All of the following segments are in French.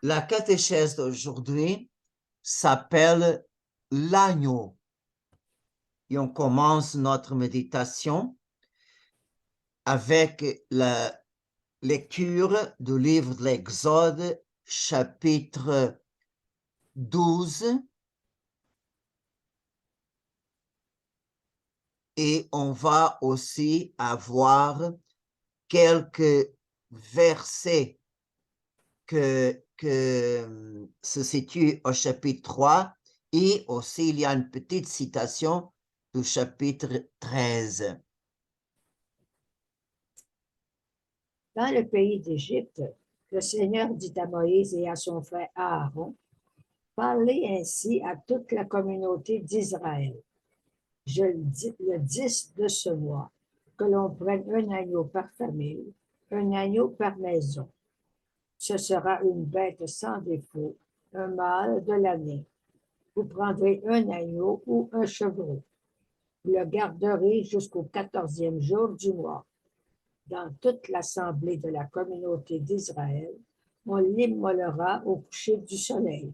La catéchèse d'aujourd'hui s'appelle l'agneau. Et on commence notre méditation avec la lecture du livre de l'Exode, chapitre 12. Et on va aussi avoir quelques versets que se situent au chapitre 3 et aussi il y a une petite citation du chapitre 13. Dans le pays d'Égypte, le Seigneur dit à Moïse et à son frère Aaron, parlez ainsi à toute la communauté d'Israël. Le 10 de ce mois, que l'on prenne un agneau par famille, un agneau par maison. Ce sera une bête sans défaut, un mâle de l'année. Vous prendrez un agneau ou un chevreau. Vous le garderez jusqu'au 14e jour du mois. Dans toute l'assemblée de la communauté d'Israël, on l'immolera au coucher du soleil.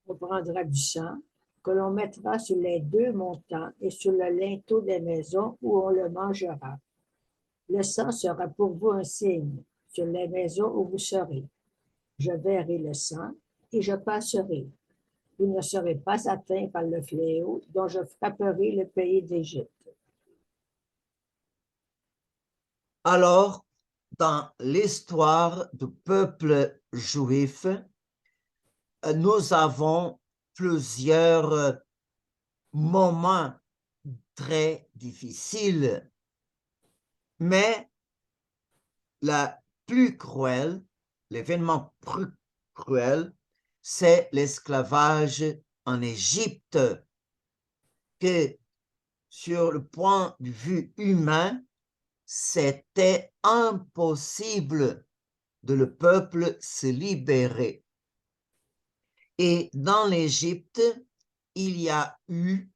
On prendra du sang que l'on mettra sur les deux montants et sur le linteau des maisons où on le mangera. Le sang sera pour vous un signe sur les maisons où vous serez. Je verrai le sang et je passerai. Vous ne serez pas atteints par le fléau dont je frapperai le pays d'Égypte. Alors, dans l'histoire du peuple juif, nous avons plusieurs moments très difficiles, mais la plus cruelle, l'événement plus cruel, c'est l'esclavage en Égypte, que sur le point de vue humain, c'était impossible de le peuple se libérer. Et dans l'Égypte, il y a eu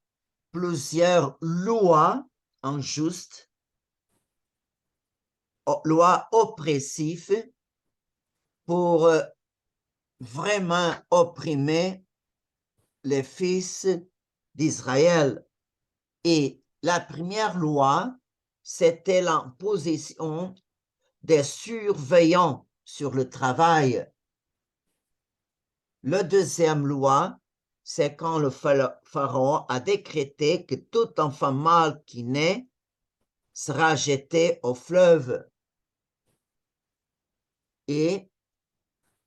plusieurs lois injustes, lois oppressives pour vraiment opprimer les fils d'Israël. Et la première loi, c'était l'imposition des surveillants sur le travail. La deuxième loi, c'est quand le pharaon a décrété que tout enfant mâle qui naît sera jeté au fleuve. Et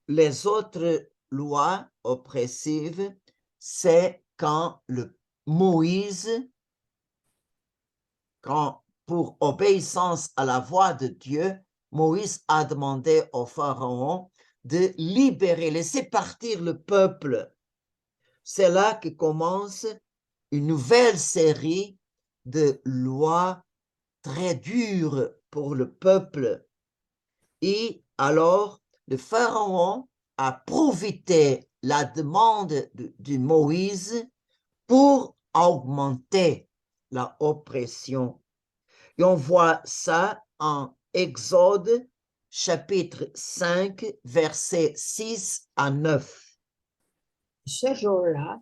les autres lois oppressives, c'est quand Moïse, quand pour obéissance à la voix de Dieu, Moïse a demandé au pharaon de libérer, laisser partir le peuple. C'est là que commence une nouvelle série de lois très dures pour le peuple. Et alors, le pharaon a profité la demande de Moïse pour augmenter la oppression. Et on voit ça en Exode, chapitre 5, versets 6 à 9. Ce jour-là,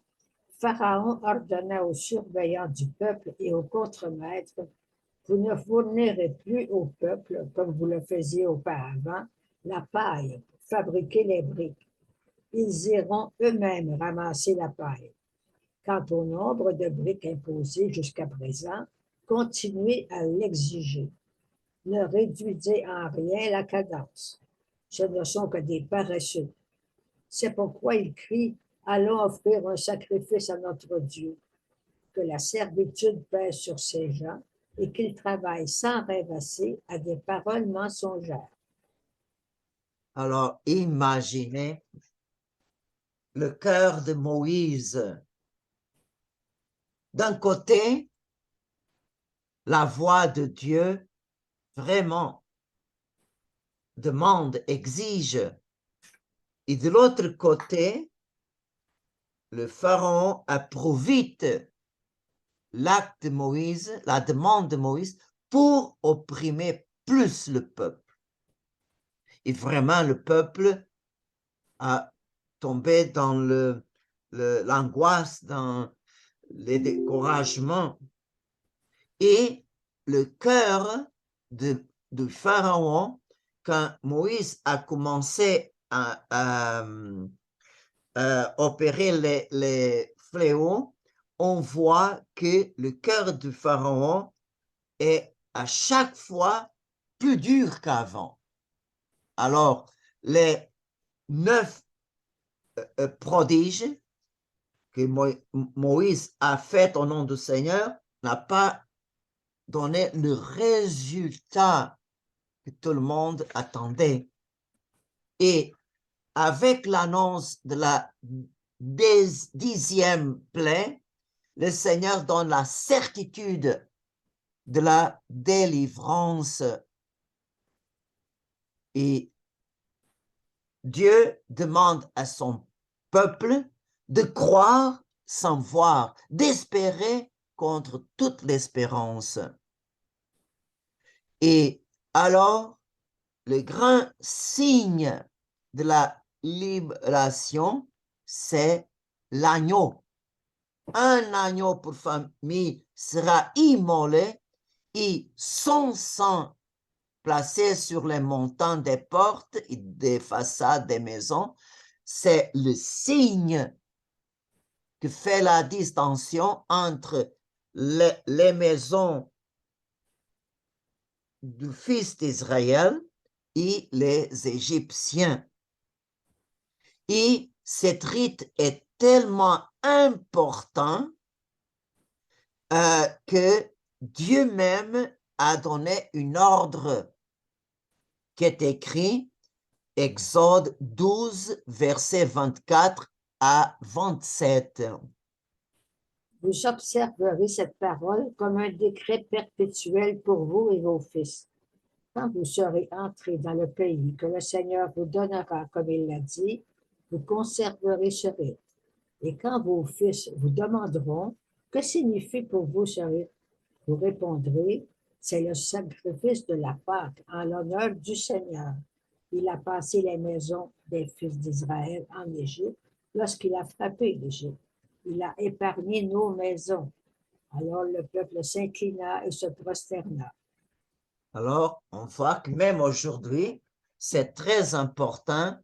Pharaon ordonna aux surveillants du peuple et aux contremaîtres, vous ne fournirez plus au peuple, comme vous le faisiez auparavant, la paille pour fabriquer les briques. Ils iront eux-mêmes ramasser la paille. Quant au nombre de briques imposées jusqu'à présent, continuez à l'exiger. Ne réduisez en rien la cadence. Ce ne sont que des paresseux. C'est pourquoi il crie, allons offrir un sacrifice à notre Dieu. Que la servitude pèse sur ces gens et qu'ils travaillent sans rêvasser à des paroles mensongères. Alors, imaginez le cœur de Moïse. D'un côté, la voix de Dieu vraiment demande, exige. Et de l'autre côté, le pharaon approuve vite l'acte de Moïse, la demande de Moïse, pour opprimer plus le peuple. Et vraiment, le peuple à tomber dans l'angoisse, dans les découragements. Et le cœur du Pharaon, quand Moïse a commencé à opérer les fléaux, on voit que le cœur du Pharaon est à chaque fois plus dur qu'avant. Alors, les 9 prodiges que Moïse a fait au nom du Seigneur n'a pas donné le résultat que tout le monde attendait. Et avec l'annonce de la 10e plaie, le Seigneur donne la certitude de la délivrance. Et Dieu demande à son peuple de croire sans voir, d'espérer contre toute l'espérance. Et alors, le grand signe de la libération, c'est l'agneau. Un agneau pour famille sera immolé et son sang placé sur les montants des portes et des façades des maisons. C'est le signe qui fait la distinction entre les maisons du fils d'Israël et les Égyptiens. Et cet rite est tellement important que Dieu même a donné un ordre qui est écrit Exode 12, versets 24 à 27. Vous observerez cette parole comme un décret perpétuel pour vous et vos fils. Quand vous serez entrés dans le pays que le Seigneur vous donnera, comme il l'a dit, vous conserverez ce rite. Et quand vos fils vous demanderont que signifie pour vous ce rite, vous répondrez, c'est le sacrifice de la Pâque en l'honneur du Seigneur. Il a passé les maisons des fils d'Israël en Égypte lorsqu'il a frappé l'Égypte. Il a épargné nos maisons. Alors le peuple s'inclina et se prosterna. Alors, on voit que même aujourd'hui, c'est très important,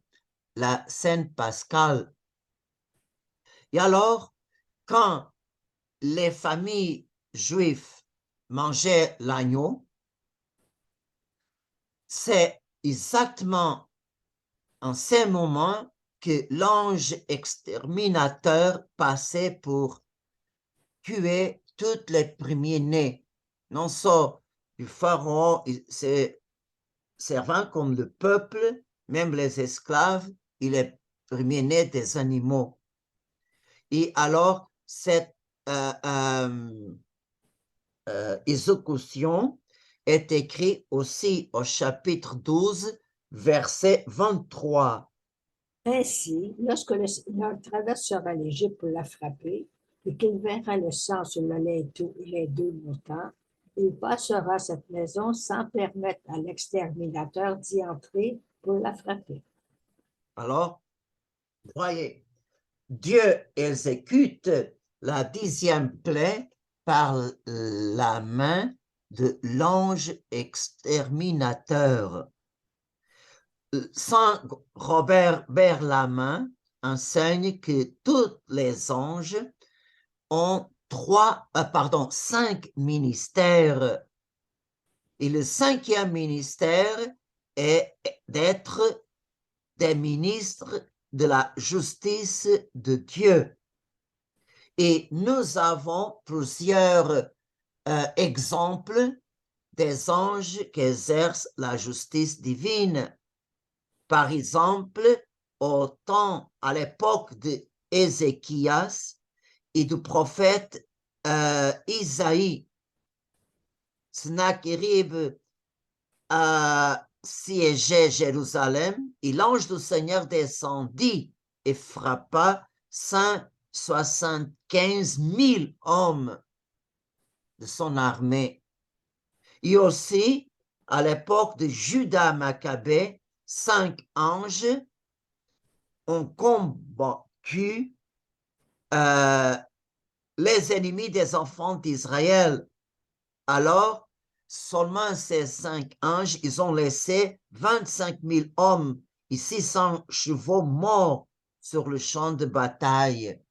la scène pascale. Et alors, quand les familles juives mangeaient l'agneau, c'est exactement en ces moments que l'ange exterminateur passait pour tuer tous les premiers-nés, non seulement du pharaon, c'est servant comme le peuple, même les esclaves, et les premiers-nés des animaux. Et alors, cette exécution est écrite aussi au chapitre 12, verset 23. Ainsi, lorsque le Seigneur traversera l'Égypte pour la frapper, et qu'il verra le sang sur le laiton et les 2 moutons, il passera cette maison sans permettre à l'exterminateur d'y entrer pour la frapper. Alors, voyez, Dieu exécute la 10e plaie par la main de l'ange exterminateur. Saint Robert Berlamin enseigne que tous les anges ont 5 ministères. Et le 5e ministère est d'être des ministres de la justice de Dieu. Et nous avons plusieurs exemples des anges qui exercent la justice divine. Par exemple, à l'époque d'Ézéchias et du prophète Isaïe, Sennacherib a siégé Jérusalem et l'ange du Seigneur descendit et frappa 175 000 hommes de son armée. Et aussi, à l'époque de Judas Maccabée, 5 anges ont combattu les ennemis des enfants d'Israël. Alors, seulement ces 5 anges, ils ont laissé 25 000 hommes et 600 chevaux morts sur le champ de bataille.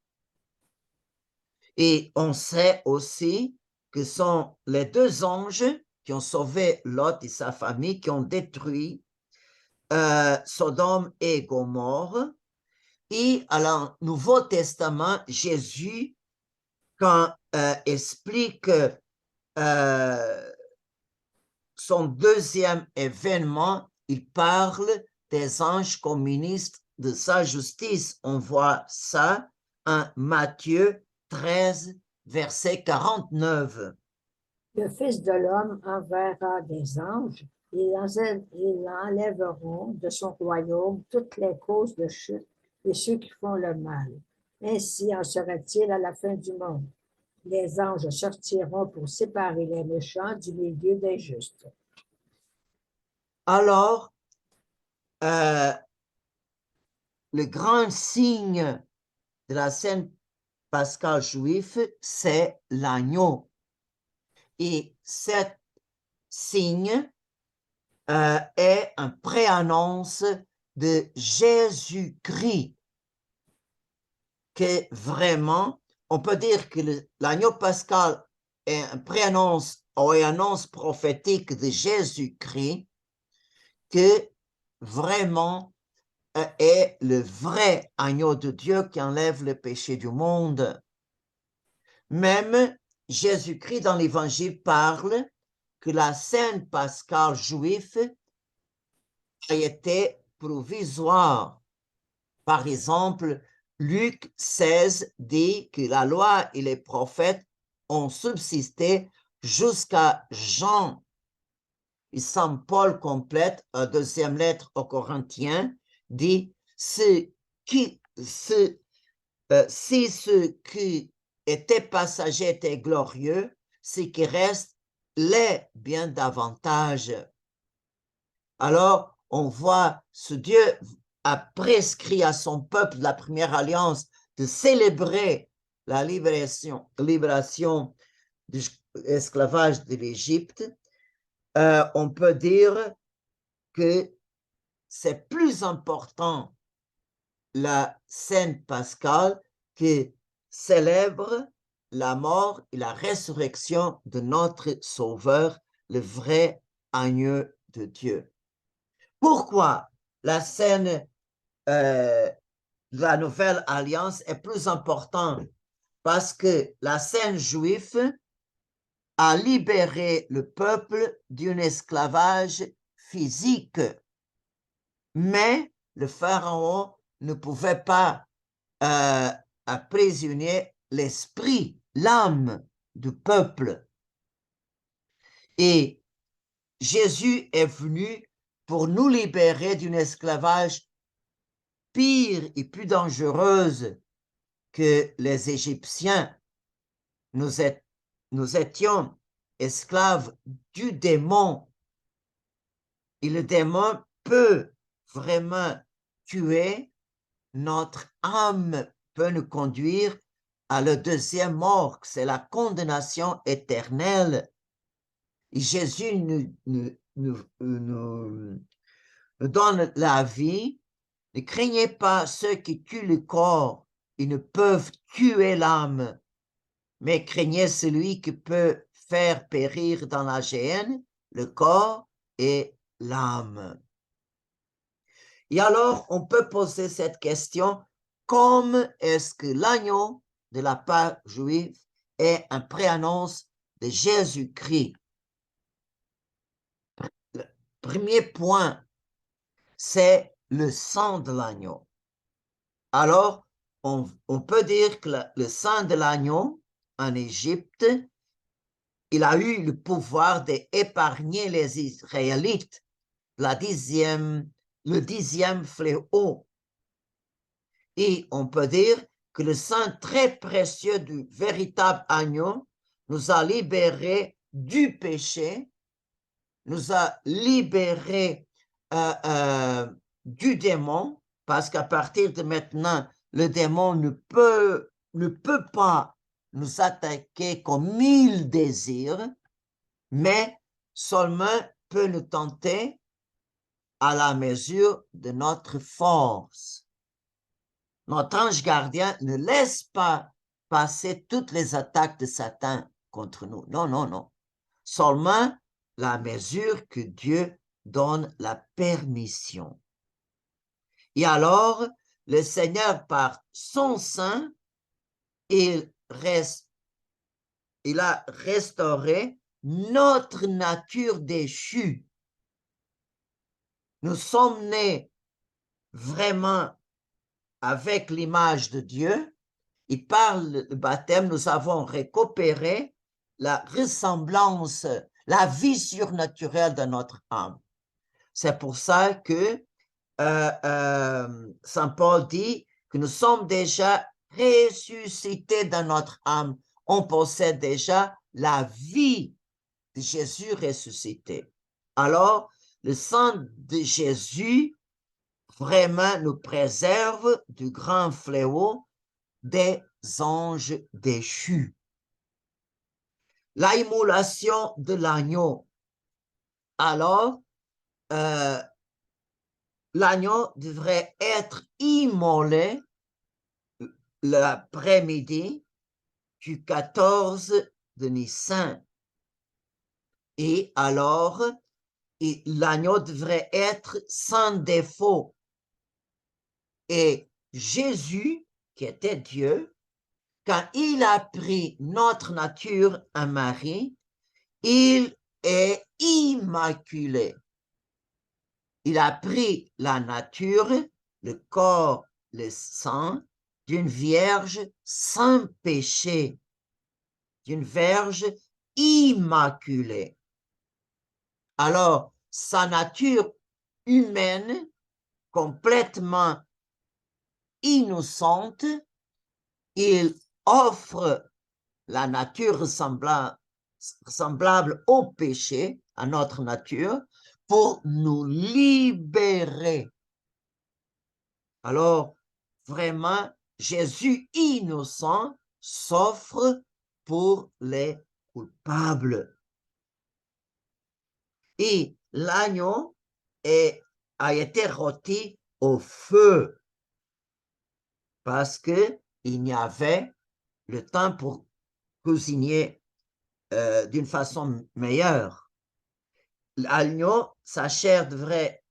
Et on sait aussi que ce sont les 2 anges qui ont sauvé Lot et sa famille, qui ont détruit Sodome et Gomorrhe. Et à le Nouveau Testament, Jésus, quand explique son deuxième événement, il parle des anges comme ministres de sa justice. On voit ça en Matthieu 13, verset 49. Le Fils de l'homme enverra des anges, ils enlèveront de son royaume toutes les causes de chute et ceux qui font le mal. Ainsi en sera-t-il à la fin du monde. Les anges sortiront pour séparer les méchants du milieu des justes. Alors, le grand signe de la Sainte Pascale juif, c'est l'agneau. Et cet signe est un préannonce de Jésus-Christ, que vraiment, on peut dire que l'agneau pascal est un préannonce ou une annonce prophétique de Jésus-Christ, que vraiment est le vrai agneau de Dieu qui enlève le péché du monde. Même Jésus-Christ dans l'Évangile parle que la Sainte Pascale juive a été provisoire. Par exemple, Luc 16 dit que la loi et les prophètes ont subsisté jusqu'à Jean. Et Saint Paul complète, la deuxième lettre aux Corinthiens, dit si ce qui était passager était glorieux, ce qui reste l'est bien davantage. Alors, on voit ce Dieu a prescrit à son peuple de la première alliance de célébrer la libération de l'esclavage de l'Égypte. On peut dire que c'est plus important la Sainte Pascale qui célèbre la mort et la résurrection de notre Sauveur, le vrai agneau de Dieu. Pourquoi la scène de la Nouvelle Alliance est plus importante? Parce que la scène juive a libéré le peuple d'un esclavage physique, mais le pharaon ne pouvait pas emprisonner l'esprit, l'âme du peuple. Et Jésus est venu pour nous libérer d'un esclavage pire et plus dangereuse que les Égyptiens. Nous étions esclaves du démon. Et le démon peut vraiment tuer notre âme, peut nous conduire à la deuxième mort, c'est la condamnation éternelle. Et Jésus nous donne la vie. Ne craignez pas ceux qui tuent le corps, ils ne peuvent tuer l'âme, mais craignez celui qui peut faire périr dans la géhenne le corps et l'âme. Et alors, on peut poser cette question, comment est-ce que l'agneau de la Pâque juive est un préannonce de Jésus-Christ? Le premier point, c'est le sang de l'agneau. Alors, on peut dire que le sang de l'agneau en Égypte, il a eu le pouvoir d'épargner les Israélites le 10e fléau. Et on peut dire que le sang très précieux du véritable agneau nous a libérés du péché, nous a libérés du démon, parce qu'à partir de maintenant, le démon ne peut pas nous attaquer comme mille désirs, mais seulement peut nous tenter à la mesure de notre force. Notre ange gardien ne laisse pas passer toutes les attaques de Satan contre nous. Non, non, non. Seulement la mesure que Dieu donne la permission. Et alors, le Seigneur, par son sang, il a restauré notre nature déchue. Nous sommes nés vraiment avec l'image de Dieu, et par le baptême, nous avons récupéré la ressemblance, la vie surnaturelle de notre âme. C'est pour ça que Saint Paul dit que nous sommes déjà ressuscités dans notre âme. On possède déjà la vie de Jésus ressuscité. Alors, le sang de Jésus vraiment nous préserve du grand fléau des anges déchus. L'immolation de l'agneau. Alors, l'agneau devrait être immolé l'après-midi du 14 de Nissan. Et alors, l'agneau devrait être sans défaut. Et Jésus, qui était Dieu, quand il a pris notre nature en Marie, il est immaculé. Il a pris la nature, le corps, le sang d'une vierge sans péché, d'une vierge immaculée. Alors, sa nature humaine, complètement innocente, il offre la nature semblable au péché, à notre nature, pour nous libérer. Alors, vraiment, Jésus innocent s'offre pour les coupables. Et l'agneau a été rôti au feu parce qu'il y avait le temps pour cuisiner d'une façon meilleure. L'agneau, sa chair devrait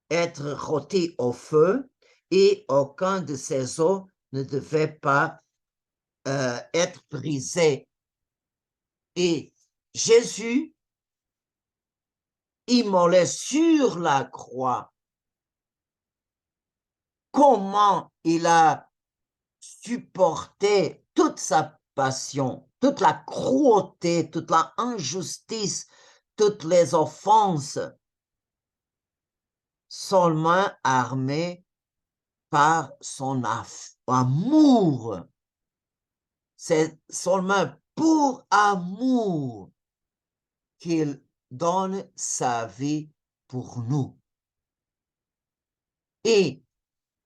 être rôtie au feu et aucun de ses os ne devait pas être brisé. Et Jésus, immolé sur la croix, comment il a supporté toute sa passion, toute la cruauté, toute la injustice, toutes les offenses, seulement armé par son amour. C'est seulement pour amour qu'il donne sa vie pour nous. Et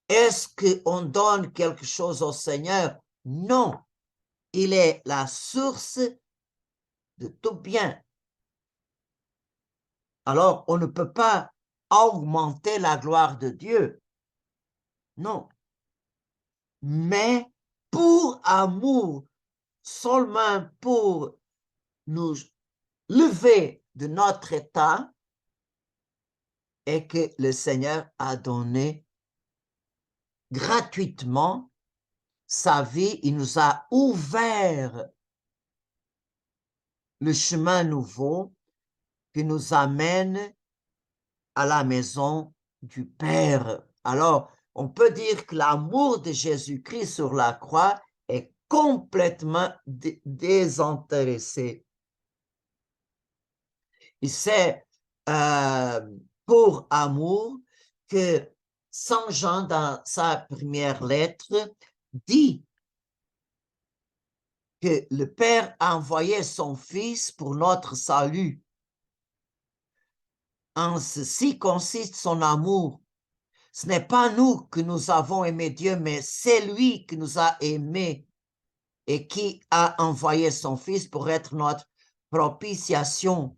est-ce qu'on donne quelque chose au Seigneur? Non. Il est la source de tout bien. Alors, on ne peut pas augmenter la gloire de Dieu. Non. Mais pour amour, seulement pour nous lever de notre état, et que le Seigneur a donné gratuitement sa vie, il nous a ouvert le chemin nouveau qui nous amène à la maison du Père. Alors, on peut dire que l'amour de Jésus-Christ sur la croix est complètement désintéressé. Et c'est pour amour que Saint Jean, dans sa première lettre, dit que le Père a envoyé son Fils pour notre salut. En ceci consiste son amour, Ce n'est pas nous que nous avons aimé Dieu, mais c'est lui qui nous a aimés et qui a envoyé son Fils pour être notre propitiation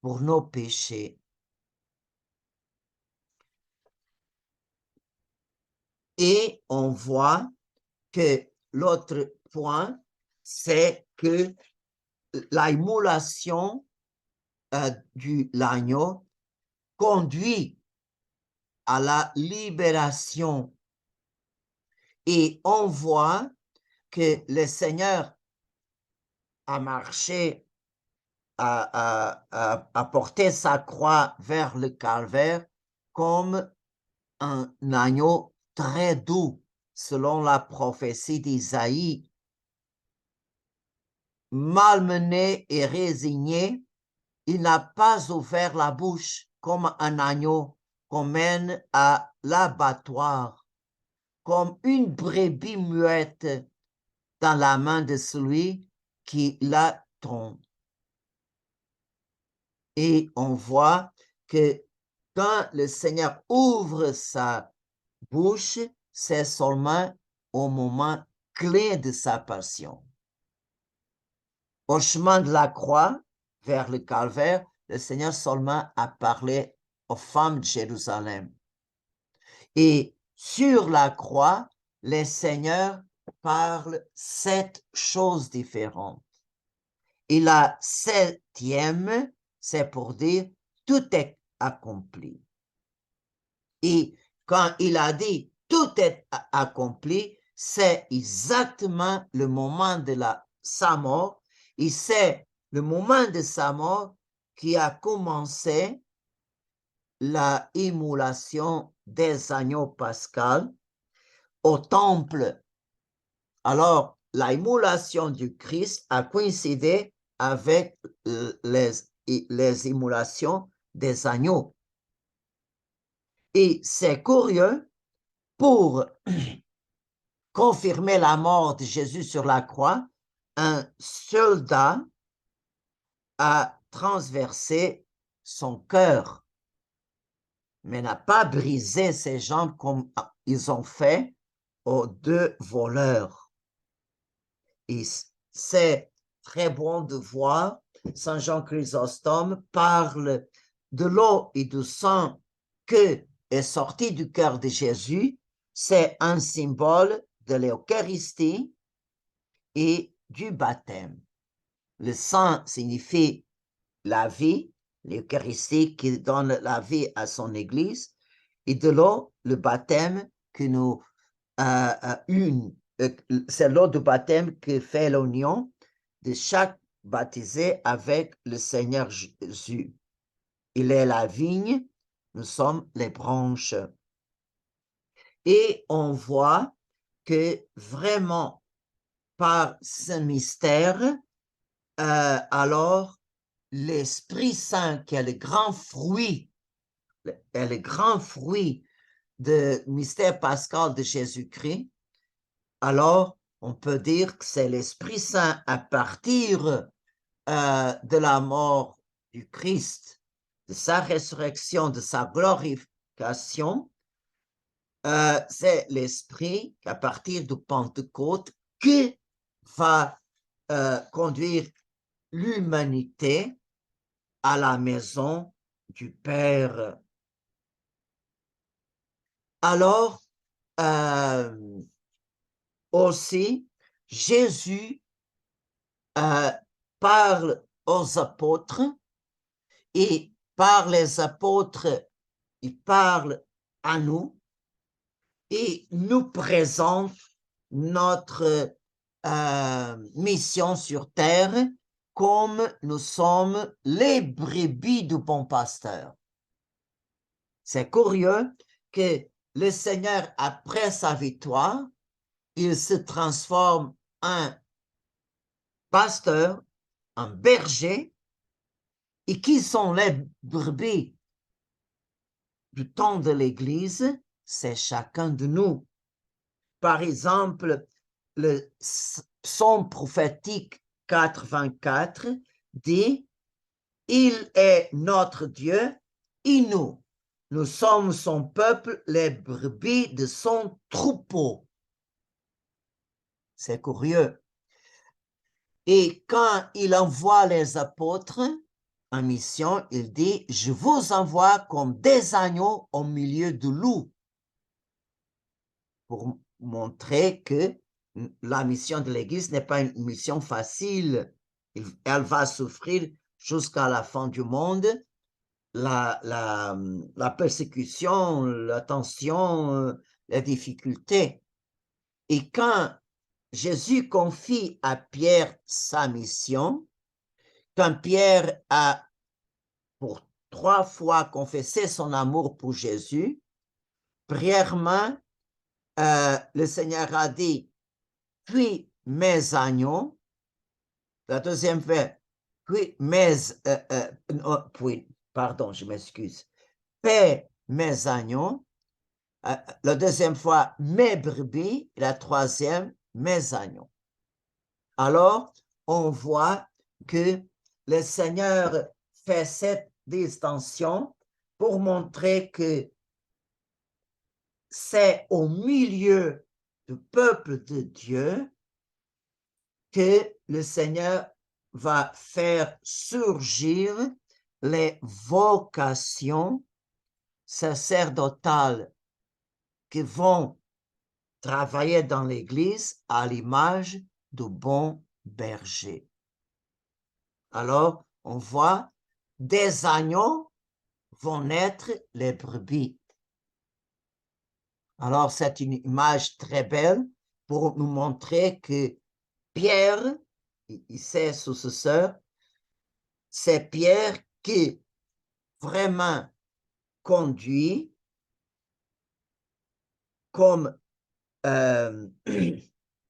pour nos péchés. Et on voit que l'autre point, c'est que l'immolation de l'agneau conduit à la libération. Et on voit que le Seigneur a marché, a porté sa croix vers le calvaire comme un agneau très doux, selon la prophétie d'Isaïe. Malmené et résigné, il n'a pas ouvert la bouche comme un agneau qu'on mène à l'abattoir, comme une brebis muette dans la main de celui qui la trompe. Et on voit que quand le Seigneur ouvre sa bouche, c'est seulement au moment clé de sa passion. Au chemin de la croix, vers le calvaire, le Seigneur seulement a parlé aux femmes de Jérusalem. Et sur la croix, le Seigneur parle 7 choses différentes. Et la 7e, c'est pour dire tout est accompli. Et quand il a dit tout est accompli, c'est exactement le moment de sa mort. Et c'est le moment de sa mort qui a commencé la immolation des agneaux pascals au temple. Alors, la immolation du Christ a coïncidé avec les immolations des agneaux. Et c'est curieux, pour confirmer la mort de Jésus sur la croix, un soldat a transversé son cœur, mais n'a pas brisé ses jambes comme ils ont fait aux 2 voleurs. Et c'est très bon de voir, Saint Jean Chrysostome parle de l'eau et du sang que est sorti du cœur de Jésus. C'est un symbole de l'Eucharistie et du baptême. Le sang signifie la vie, l'Eucharistie qui donne la vie à son Église, et de l'eau, le baptême que nous c'est l'eau du baptême qui fait l'union de chaque baptisé avec le Seigneur Jésus. Il est la vigne, nous sommes les branches. Et on voit que vraiment, par ce mystère, alors l'Esprit Saint, qui est le grand fruit, du mystère pascal de Jésus-Christ, alors on peut dire que c'est l'Esprit Saint à partir de la mort du Christ, de sa résurrection, de sa glorification, c'est l'Esprit à partir de Pentecôte qui va conduire l'humanité à la maison du Père. Alors, aussi, Jésus parle aux apôtres et par les apôtres, il parle à nous et nous présente notre mission sur terre comme nous sommes les brebis du bon pasteur. C'est curieux que le Seigneur, après sa victoire, il se transforme en pasteur, un berger. Et qui sont les brebis du temps de l'Église? C'est chacun de nous. Par exemple, le psaume prophétique 84 dit « Il est notre Dieu et nous, Nous sommes son peuple, les brebis de son troupeau. C'est curieux. Et quand il envoie les apôtres en mission, il dit, je vous envoie comme des agneaux au milieu de loups, pour montrer que la mission de l'Église n'est pas une mission facile. Elle va souffrir jusqu'à la fin du monde, la persécution, la tension, les difficultés. Et quand Jésus confie à Pierre sa mission, quand Pierre a pour 3 fois confessé son amour pour Jésus, premièrement, le Seigneur a dit, puis mes agneaux, la deuxième fois, puis pardon, je m'excuse, paix mes agneaux, la deuxième fois, mes brebis, et la troisième, mes agneaux. Alors, on voit que le Seigneur fait cette distinction pour montrer que c'est au milieu du peuple de Dieu que le Seigneur va faire surgir les vocations sacerdotales qui vont travailler dans l'Église à l'image du bon berger. Alors, on voit des agneaux vont naître les brebis. Alors, c'est une image très belle pour nous montrer que Pierre, ses successeurs, c'est Pierre qui vraiment conduit comme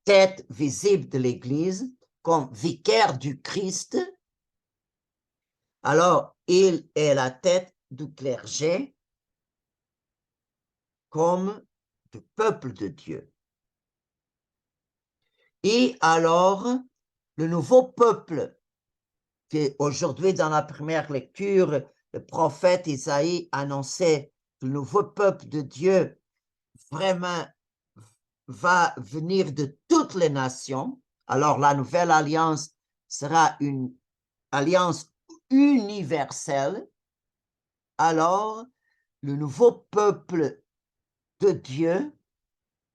tête visible de l'Église, comme vicaire du Christ. Alors, il est la tête du clergé comme du peuple de Dieu. Et alors, le nouveau peuple, qui aujourd'hui dans la première lecture, le prophète Isaïe annonçait le nouveau peuple de Dieu vraiment va venir de toutes les nations. Alors, la nouvelle alliance sera une alliance universelle. Alors, le nouveau peuple de Dieu,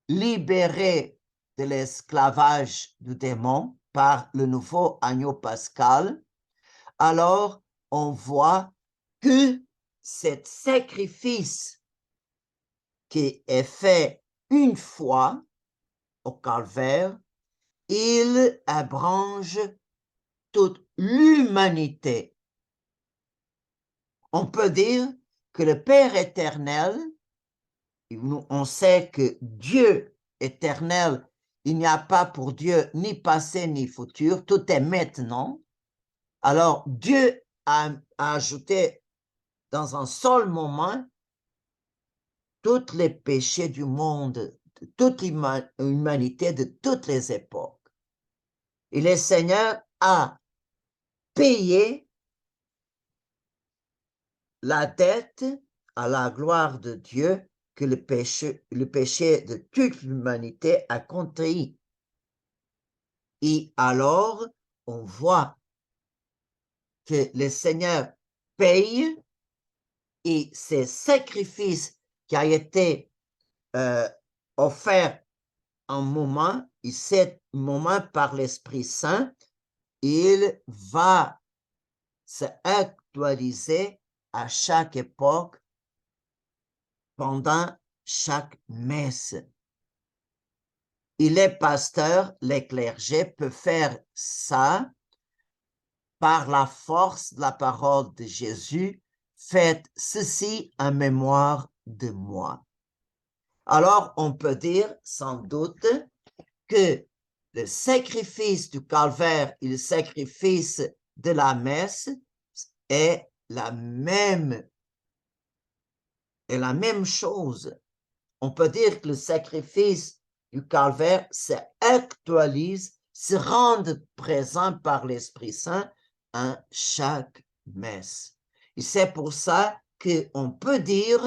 libéré de l'esclavage du démon par le nouveau agneau pascal, alors on voit que cet sacrifice qui est fait une fois au calvaire, il abrange toute l'humanité. On peut dire que le Père éternel, on sait que Dieu éternel, il n'y a pas pour Dieu ni passé ni futur, tout est maintenant. Alors Dieu a ajouté dans un seul moment tous les péchés du monde, de toute l'humanité, de toutes les époques. Et le Seigneur a payé la dette à la gloire de Dieu que le péché de toute l'humanité a contraint. Et alors, on voit que le Seigneur paye et ce sacrifice qui a été offert un moment, et cet moment par l'Esprit Saint, il va se actualiser à chaque époque pendant chaque messe. Et les pasteurs, les clergés peuvent faire ça par la force de la parole de Jésus. Faites ceci en mémoire de moi. Alors, on peut dire sans doute que le sacrifice du calvaire et le sacrifice de la messe est la même chose. On peut dire que le sacrifice du calvaire s'actualise, se rend présent par l'Esprit Saint en chaque messe. Et c'est pour ça qu'on peut dire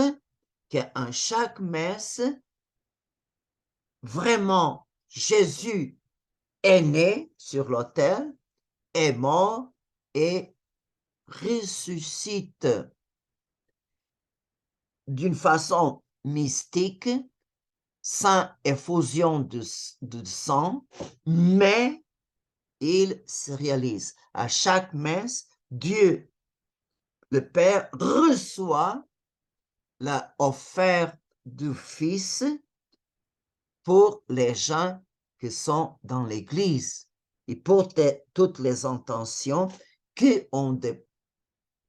qu'à chaque messe, vraiment, Jésus est né sur l'autel, est mort et ressuscite d'une façon mystique, sans effusion de sang, mais il se réalise. À chaque messe, Dieu, le Père, reçoit l'offert du Fils pour les gens qui sont dans l'Église et pour toutes les intentions qu'on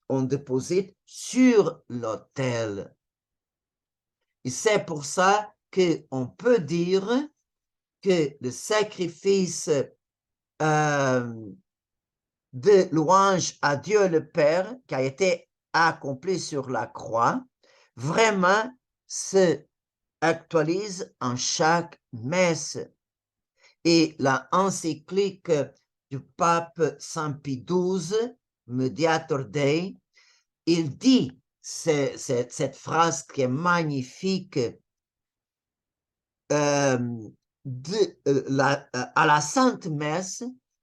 on déposite sur l'autel. Et c'est pour ça qu'on peut dire que le sacrifice de louange à Dieu le Père qui a été accompli sur la croix, vraiment se actualise en chaque messe. Et la encyclique du pape Saint Pie XII, Mediator Dei, il dit cette phrase qui est magnifique, à la Sainte Messe,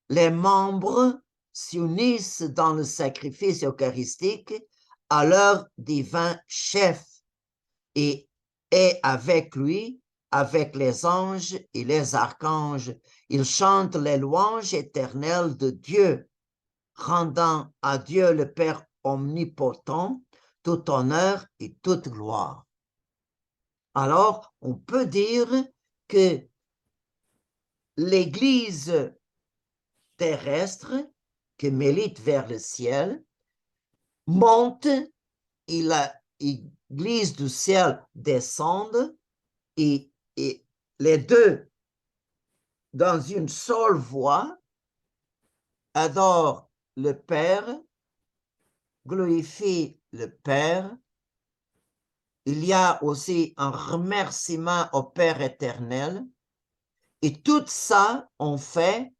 les membres s'unissent dans le sacrifice eucharistique à leur divin chef et avec lui, avec les anges et les archanges, ils chantent les louanges éternelles de Dieu, rendant à Dieu le Père omnipotent tout honneur et toute gloire. Alors, on peut dire que l'Église terrestre qui milite vers le ciel monte et l'Église du ciel descend et les deux, dans une seule voix, adorent le Père, glorifient le Père. Il y a aussi un remerciement au Père éternel. Et tout ça, on fait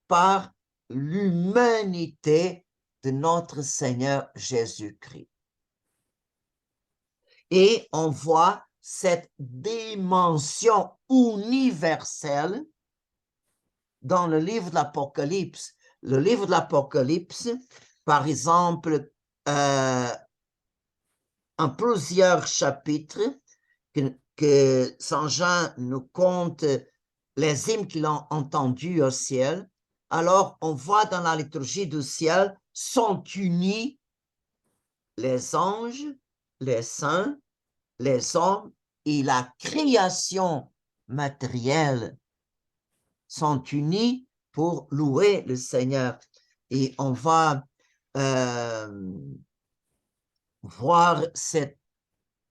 par l'humanité de notre Seigneur Jésus-Christ. Et on voit cette dimension universelle dans le livre de l'Apocalypse. Le livre de l'Apocalypse, par exemple, en plusieurs chapitres, que Saint Jean nous conte les hymnes qu'il a entendus au ciel, alors on voit dans la liturgie du ciel sont unis les anges, les saints, les hommes et la création matérielle sont unis pour louer le Seigneur. Et on va voir cette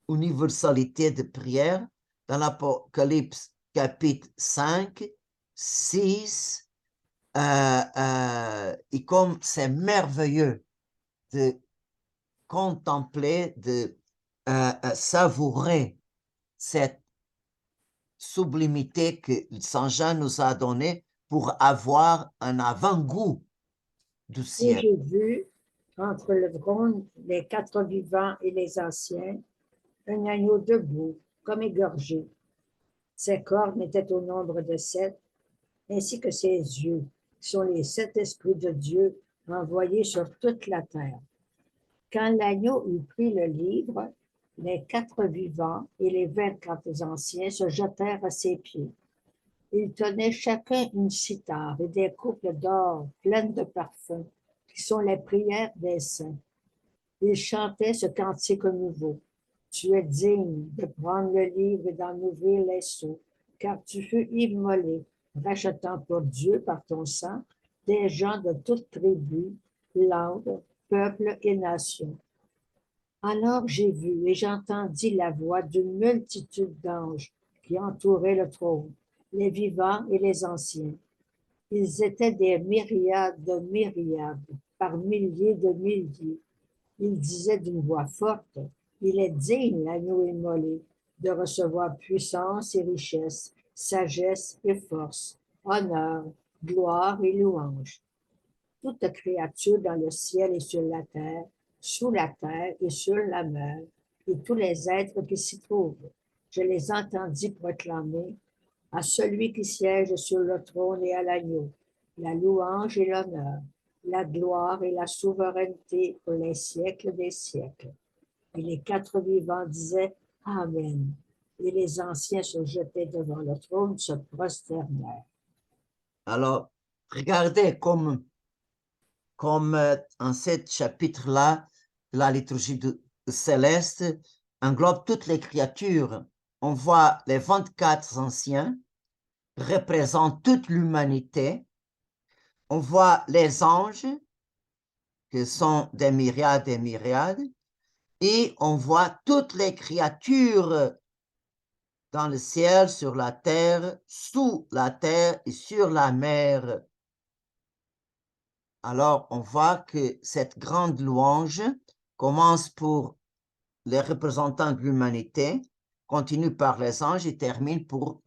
universalité de prière dans l'Apocalypse chapitre 5, 6, et comme c'est merveilleux de contempler, de savourer cette sublimité que Saint Jean nous a donnée pour avoir un avant-goût du Et ciel. j'ai vu, entre le trône, les quatre vivants et les anciens, un agneau debout, comme égorgé. Ses cornes étaient au nombre de 7, ainsi que ses yeux, qui sont les 7 esprits de Dieu envoyés sur toute la terre. Quand l'agneau eut pris le livre, les 4 vivants et les 24 anciens se jetèrent à ses pieds. Ils tenaient chacun une cithare et des coupes d'or pleines de parfums, qui sont les prières des saints. Ils chantaient ce cantique nouveau. Tu es digne de prendre le livre et d'en ouvrir les sceaux, car tu fus immolé, rachetant pour Dieu par ton sang des gens de toutes tribus, langues, peuples et nations. Alors j'ai vu et j'entendis la voix d'une multitude d'anges qui entouraient le trône, les vivants et les anciens. Ils étaient des myriades de myriades, par milliers de milliers. Ils disaient d'une voix forte, il est digne, l'agneau immolé, de recevoir puissance et richesse, sagesse et force, honneur, gloire et louange. Toute créature dans le ciel et sur la terre sous la terre et sur la mer, et tous les êtres qui s'y trouvent. Je les entendis proclamer à celui qui siège sur le trône et à l'agneau, la louange et l'honneur, la gloire et la souveraineté pour les siècles des siècles. Et les quatre vivants disaient Amen. Et les anciens se jetaient devant le trône, se prosternèrent. Alors, regardez comme en ce chapitre-là, la liturgie céleste englobe toutes les créatures. On voit les 24 anciens représentent toute l'humanité. On voit les anges, qui sont des myriades et myriades, et on voit toutes les créatures dans le ciel, sur la terre, sous la terre et sur la mer. Alors, on voit que cette grande louange commence pour les représentants de l'humanité, continue par les anges et termine pour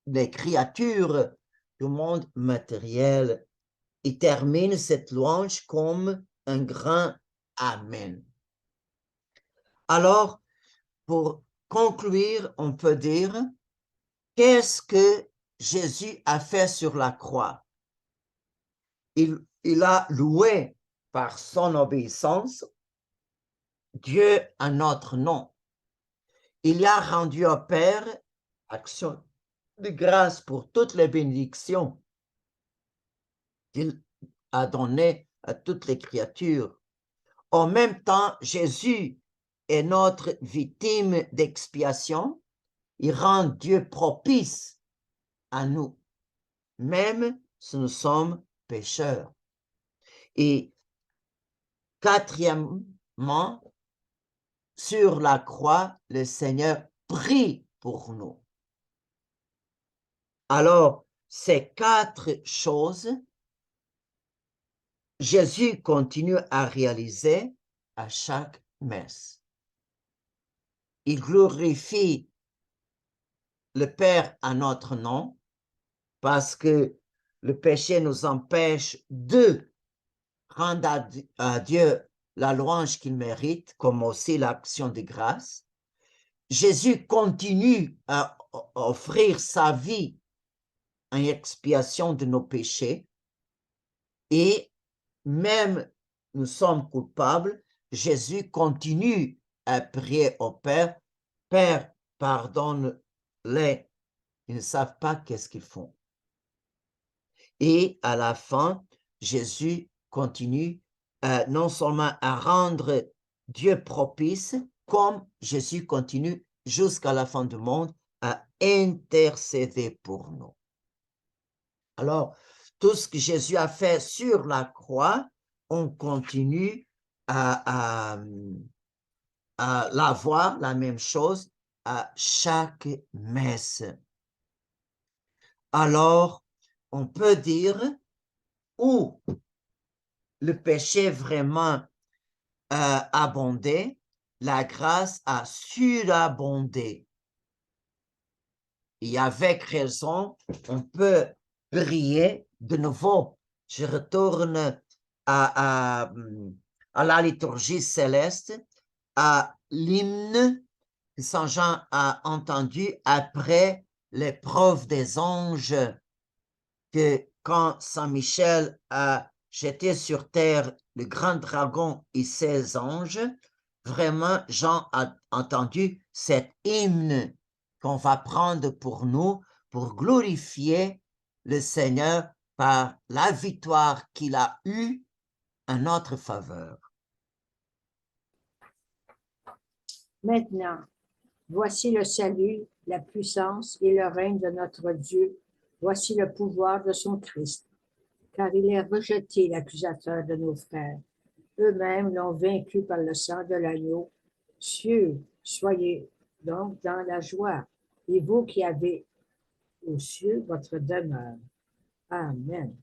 les créatures du monde matériel. Il termine cette louange comme un grand Amen. Alors, pour conclure, on peut dire, qu'est-ce que Jésus a fait sur la croix? Il a loué par son obéissance Dieu en notre nom. Il a rendu au Père action de grâce pour toutes les bénédictions qu'il a données à toutes les créatures. En même temps, Jésus est notre victime d'expiation. Il rend Dieu propice à nous, même si nous sommes pécheurs. Et quatrièmement, sur la croix, le Seigneur prie pour nous. Alors, ces quatre choses, Jésus continue à réaliser à chaque messe. Il glorifie le Père à notre nom parce que le péché nous empêche de rendre à Dieu la louange qu'il mérite, comme aussi l'action de grâce. Jésus continue à offrir sa vie en expiation de nos péchés et même nous sommes coupables, Jésus continue à prier au Père, Père, pardonne-les, ils ne savent pas qu'est-ce qu'ils font. Et à la fin, Jésus continue non seulement à rendre Dieu propice, comme Jésus continue jusqu'à la fin du monde à intercéder pour nous. Alors, tout ce que Jésus a fait sur la croix, on continue à l'avoir, la même chose, à chaque messe. Alors, on peut dire où le péché vraiment abondé, la grâce a surabondé. Et avec raison, on peut prier de nouveau. Je retourne à la liturgie céleste, à l'hymne que Saint Jean a entendu après l'épreuve des anges, que quand Saint Michel a jeté sur terre le grand dragon et ses anges, vraiment Jean a entendu cet hymne qu'on va prendre pour nous, pour glorifier le Seigneur par la victoire qu'il a eue en notre faveur. Maintenant, voici le salut, la puissance et le règne de notre Dieu. Voici le pouvoir de son Christ. Car il a rejeté l'accusateur de nos frères. Eux-mêmes l'ont vaincu par le sang de l'agneau. Cieux, soyez donc dans la joie, et vous qui avez aux cieux votre demeure. Amen.